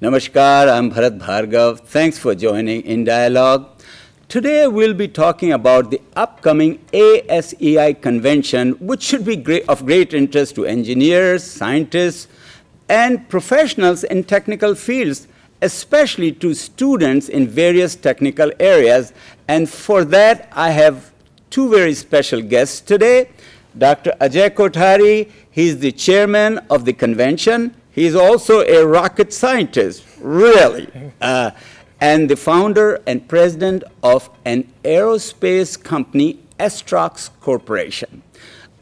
Namaskar, I'm Bharat Bhargav. Thanks for joining in Dialogue. Today we'll be talking about the upcoming ASEI convention, which should be of great interest to engineers, scientists, and professionals in technical fields, especially to students in various technical areas. And for that, I have two very special guests today. Dr. Ajay Kothari, he's the chairman of the convention. He's also a rocket scientist, really, and the founder and president of an aerospace company, Astronaut Corporation.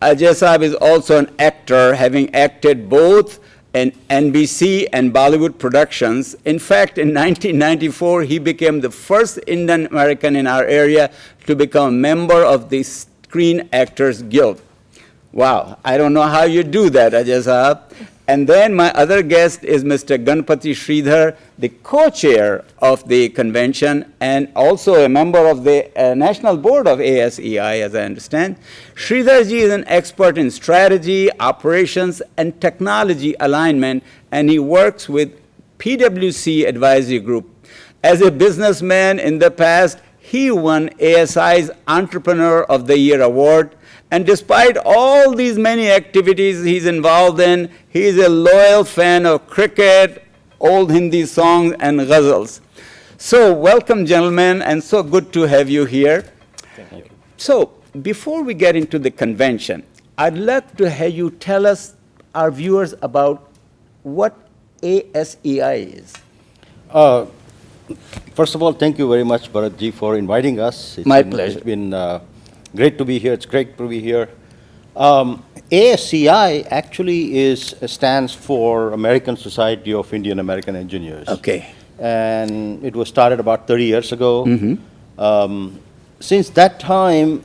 Ajay Saab is also an actor, having acted both in NBC and Bollywood productions. In fact, in 1994, he became the first Indian American in our area to become a member of the Screen Actors Guild. Wow, I don't know how you do that, Ajay Saab. And then my other guest is Mr. Ganpati Sridhar, the co-chair of the convention and also a member of the National Board of ASEI, as I understand. Sridharji is an expert in strategy, operations, and technology alignment, and he works with PwC Advisory Group. As a businessman in the past, he won ASI's Entrepreneur of the Year award. And despite all these many activities he's involved in, he's a loyal fan of cricket, old Hindi songs, and ghazals. So welcome, gentlemen, and so good to have you here. Thank you. So before we get into the convention, I'd like to have you tell us, our viewers, about what ASEI is. First of all, thank you very much, Bharatji, for inviting us. My pleasure. It's been great to be here. It's great to be here. ASEI actually stands for American Society of Indian American Engineers. Okay. And it was started about 30 years ago. Mm-hmm. Since that time,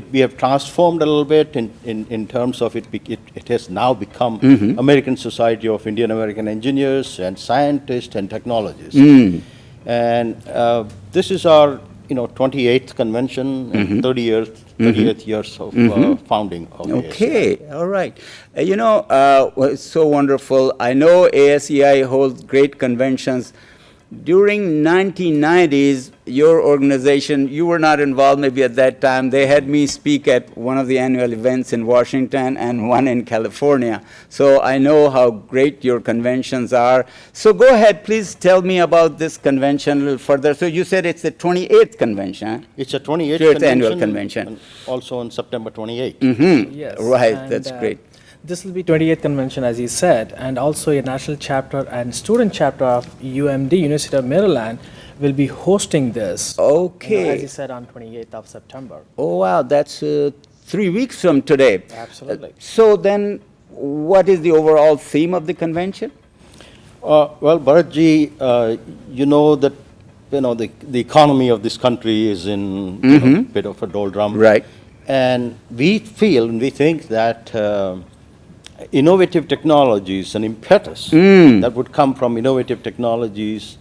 we have transformed a little bit in terms of it has now become Mm-hmm. American Society of Indian American Engineers and Scientists and Technologists. Mm. And this is our 28th convention and 38th years of founding of ASEI. Okay, all right. It's so wonderful. I know ASEI holds great conventions. During 1990s, your organization, you were not involved maybe at that time. They had me speak at one of the annual events in Washington and one in California. So I know how great your conventions are. So go ahead, please tell me about this convention a little further. So you said it's the 28th convention, huh? It's a 28th convention, annual convention. And also on September 28th. Mm-hmm. Yes. Right, that's great. This will be 28th convention, as he said, and also a national chapter and student chapter of UMD, University of Maryland, will be hosting this. Okay. As he said, on 28th of September. Oh, wow, that's 3 weeks from today. Absolutely. So then, what is the overall theme of the convention? Well, Bharatji, you know that the economy of this country is in a bit of a doldrum. Right. And we feel and we think that innovative technologies and impetus that would come from innovative technologies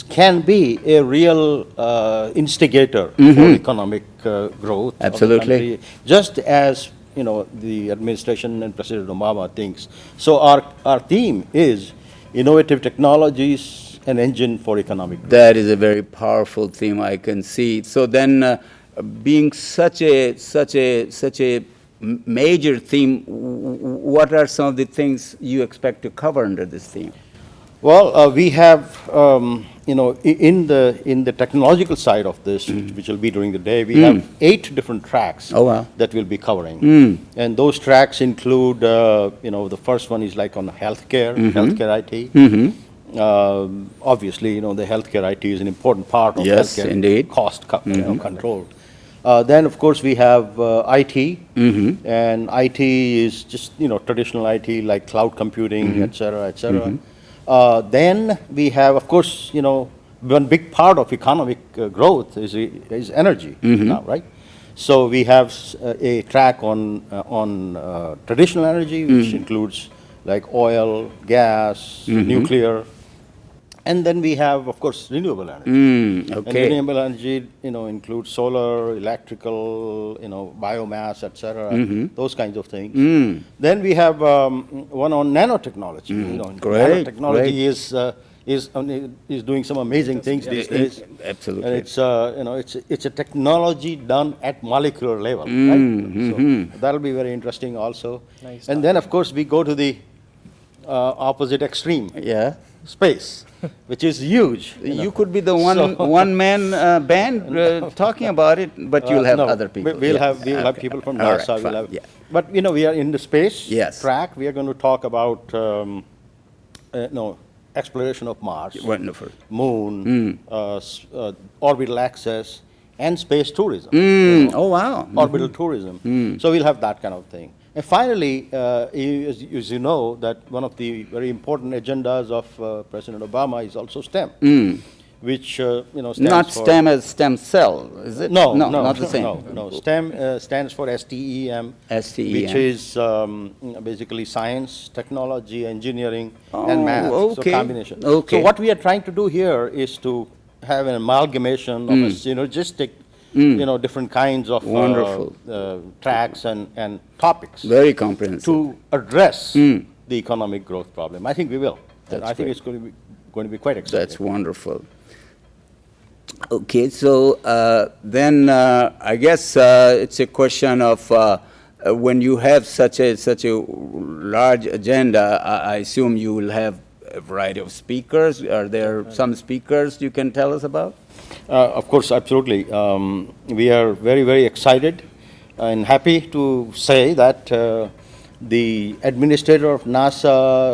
can be a real instigator for economic growth. Absolutely. Of the country, just as the administration and President Obama thinks. So our theme is innovative technologies, an engine for economic growth. That is a very powerful theme, I can see. So then, being such a major theme, what are some of the things you expect to cover under this theme? Well, we have, in the technological side of this, which will be during the day, we have 8 different tracks that we'll be covering. And those tracks include, the first one is like on healthcare, healthcare IT. Obviously, the healthcare IT is an important part of healthcare indeed. Cost control. Then, of course, we have IT, and IT is just traditional IT like cloud computing, et cetera, et cetera. Then we have, of course, one big part of economic growth is energy now, right? So we have a track on traditional energy, which includes like oil, gas, nuclear. And then we have, of course, renewable energy. Okay. And renewable energy, includes solar, electrical, biomass, etc. Those kinds of things. Then we have one on nanotechnology. Great. Nanotechnology is doing some amazing things these days. Absolutely. And it's it's a technology done at molecular level, right? So that'll be very interesting also. Nice. And then of course we go to the opposite extreme, Yeah. space, which is huge. You could be the one-man band talking about it, but you'll have No, other people. We'll Yeah. have Okay. people from All right, NASA. fine, We'll have, yeah. but we are in the space Yes. track. We are going to talk about exploration of Mars, Wonderful. Moon, orbital access, and space tourism. Oh, wow. Orbital tourism. So we'll have that kind of thing. And finally, as you know, that one of the very important agendas of President Obama is also STEM, which stands Not for STEM as stem cell, is it? no, not the same. No. STEM stands for STEM, STEM. which is basically science, technology, engineering, Oh, and math. okay. So combination. Okay. So what we are trying to do here is to have an amalgamation of a synergistic, different kinds of Wonderful. tracks and topics Very comprehensive. to address the economic growth problem. I think we will. And That's I think great. it's going to be quite exciting. That's wonderful. Okay, so then I guess it's a question of when you have such a large agenda, I assume you will have a variety of speakers. Are there some speakers you can tell us about? Of course, absolutely. We are very, very excited and happy to say that the administrator of NASA,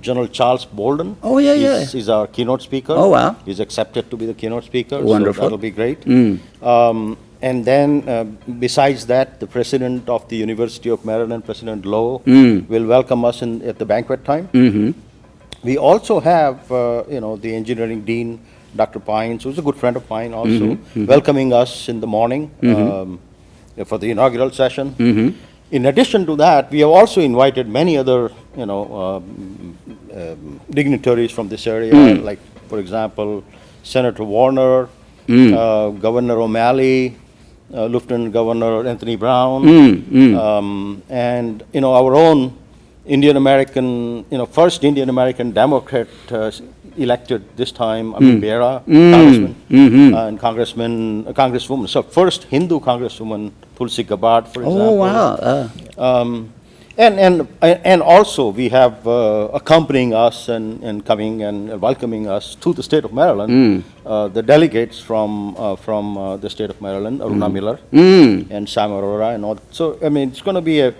General Charles Bolden, Oh, yeah, is our keynote speaker. Oh, wow. He's accepted to be the keynote speaker. Wonderful. So that'll be great. And then, besides that, the president of the University of Maryland, President Lowe, will welcome us at the banquet time. We also have, the engineering dean, Dr. Pines, who's a good friend of mine also, welcoming us in the morning for the inaugural session. In addition to that, we have also invited many other, dignitaries from this area, like, for example, Senator Warner, Governor O'Malley, Lieutenant Governor Anthony Brown, and, our own Indian American, first Indian American Democrat elected this time, Amin Bera, congressman, and congresswoman. So first Hindu congresswoman, Tulsi Gabbard, for example. Oh, wow. And also we have accompanying us and coming and welcoming us to the state of Maryland, the delegates from the state of Maryland, Aruna Miller and Sam Arora and all. So I mean, it's going to be a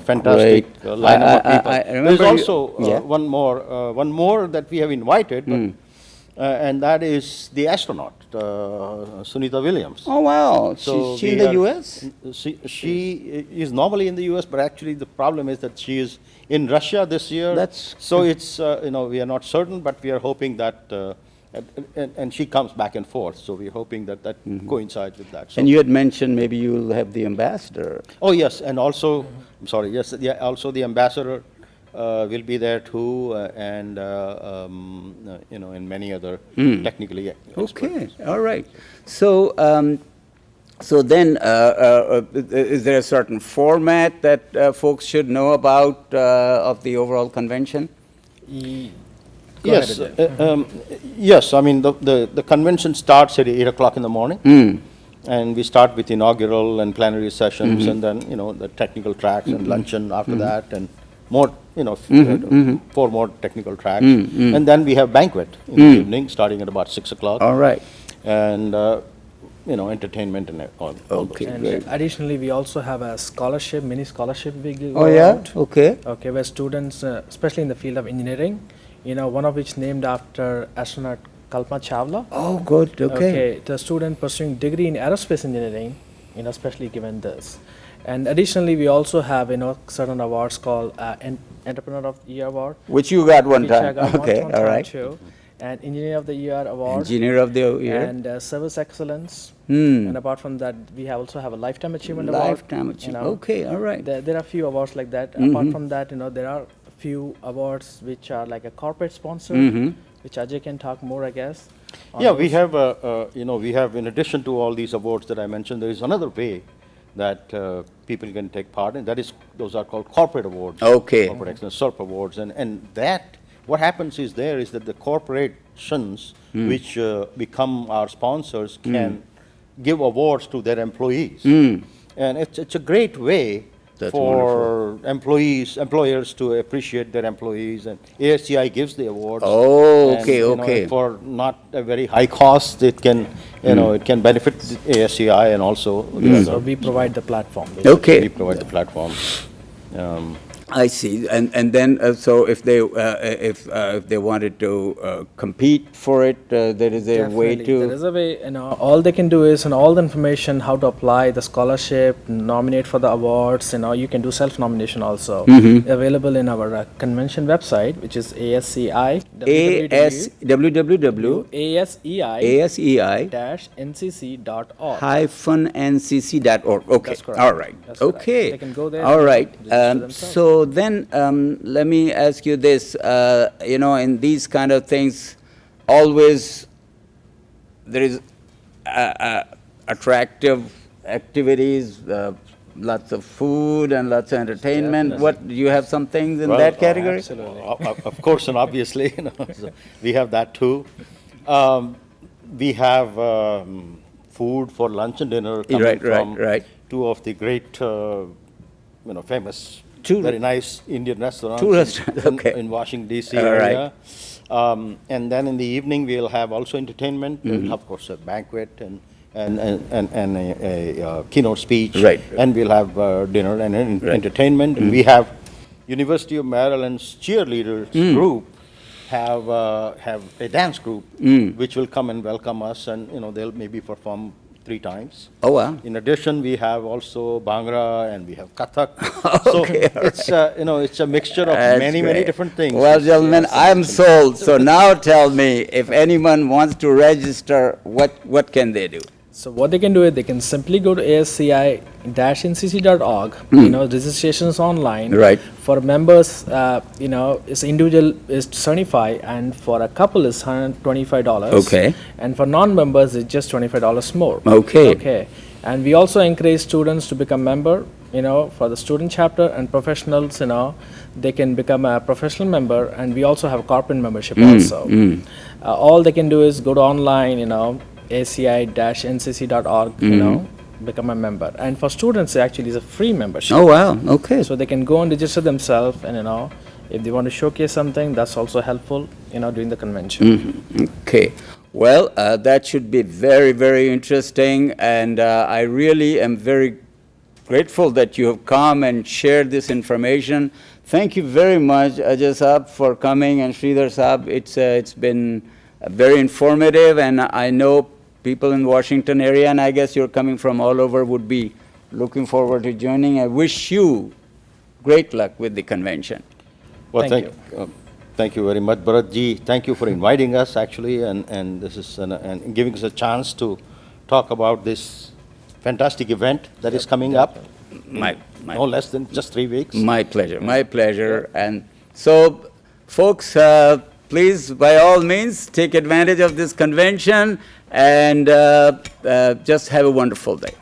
fantastic Great. lineup of people. I There's remember also one more that we have invited, but, and that is the astronaut, Sunita Williams. Oh, wow. So She in we the are- U.S.? She is normally in the U.S., but actually the problem is that she is in Russia this year. So it's, we are not certain, but we are hoping that, and she comes back and forth, so we're hoping that coincides with that. So And you had mentioned maybe you'll have the ambassador. oh, yes, and also, I'm sorry, yes, yeah, also the ambassador will be there too, and, and many other technically experts. Okay, all right. So, so then, is there a certain format that folks should know about of the overall convention? Yes, yes, I mean, the convention starts at 8 o'clock in the morning. And we start with inaugural and plenary sessions, and then, the technical tracks and luncheon after that, and more, 4 more technical tracks. And then we have banquet in the evening, starting at about 6 o'clock. All right. And, entertainment and all. Okay, And great. additionally, we also have a scholarship, mini scholarship we give Oh, yeah? out. Okay. Okay, where students, especially in the field of engineering, one of which named after astronaut Kalpana Chawla. Oh, good, okay. The student pursuing degree in aerospace engineering, especially given this. And additionally, we also have, certain awards called Entrepreneur of the Year Award. Which you got one which I time. got Okay, one all time right. too. And Engineer of the Year Award. Engineer of the Year. And Service Excellence. And apart from that, we also have a Lifetime Achievement Award. Lifetime achievement. Okay, all right. There are a few awards like that. Apart from that, there are a few awards which are like a corporate sponsor, which Ajay can talk more, I guess. on Yeah, we those. have, we have, in addition to all these awards that I mentioned, there is another way that people can take part in. That is, those are called corporate awards. Okay. Corporate Excellence, SERP awards, and that what happens is that the corporations which become our sponsors can give awards to their employees. And it's a great way That's for employers to appreciate their employees, and ASEI gives the awards. Oh, And, okay, you know, okay. for not a very high cost, it can, it can benefit ASEI and also the So other. we provide the platform. Okay. We provide the platform. I see. And then, so if they wanted to compete for it, there is a way Definitely. to. There is a way, all they can do is, all the information, how to apply the scholarship, nominate for the awards, you can do self-nomination also. Available in our convention website, which is ASEI, www. ASEI ASEI-ncc.org. -ncc.org. Okay, That's correct. all right, That's correct. okay. They can go there All and right. register themselves. So then, let me ask you this, in these kind of things, always there is attractive activities, lots of food and lots of entertainment. Definitely. What, do you have some things in Well, that category? Absolutely. Of course, and obviously, so we have that too. We have food for lunch and dinner coming Right, from right. two of the great, famous, Two- very nice Indian restaurants. Two restaurants, okay. In Washington DC All right. area. And then in the evening, we'll have also entertainment, Mm-hmm. and of course, a banquet and a keynote speech. Right. And we'll have dinner and entertainment. And we have University of Maryland's cheerleaders group have a dance group which will come and welcome us, and they'll maybe perform 3 times. Oh, wow. In addition, we have also Bhangra and we have Kathak. Okay, all So it's a mixture of That's many great. different things. Well, gentlemen, I'm sold. So now tell me, if anyone wants to register, what can they do? So what they can do is they can simply go to ASCI-ncc.org. Registrations online. Right. For members, it's individual is $75, and for a couple is $125. Okay. And for non-members, it's just $25 more. Okay. Okay. And we also encourage students to become member. For the student chapter and professionals, they can become a professional member, and we also have corporate membership also. All they can do is go to online, ACI-ncc.org, become a member. And for students, actually, it's a free membership. Oh, wow, okay. So they can go and register themselves, and if they want to showcase something, that's also helpful, during the convention. Okay. Well, that should be very, very interesting, and I really am very grateful that you have come and shared this information. Thank you very much, Ajay Saab, for coming, and Sridhar Saab. It's been very informative, and I know people in Washington area, and I guess you're coming from all over, would be looking forward to joining. I wish you great luck with the convention. Well, Thank thank you very much, Bharatji. Thank you for inviting us, actually, and this is and giving us a chance to talk about this fantastic event that is coming up. My No less than just 3 weeks. My pleasure, my pleasure. And so, folks, please, by all means, take advantage of this convention and just have a wonderful day.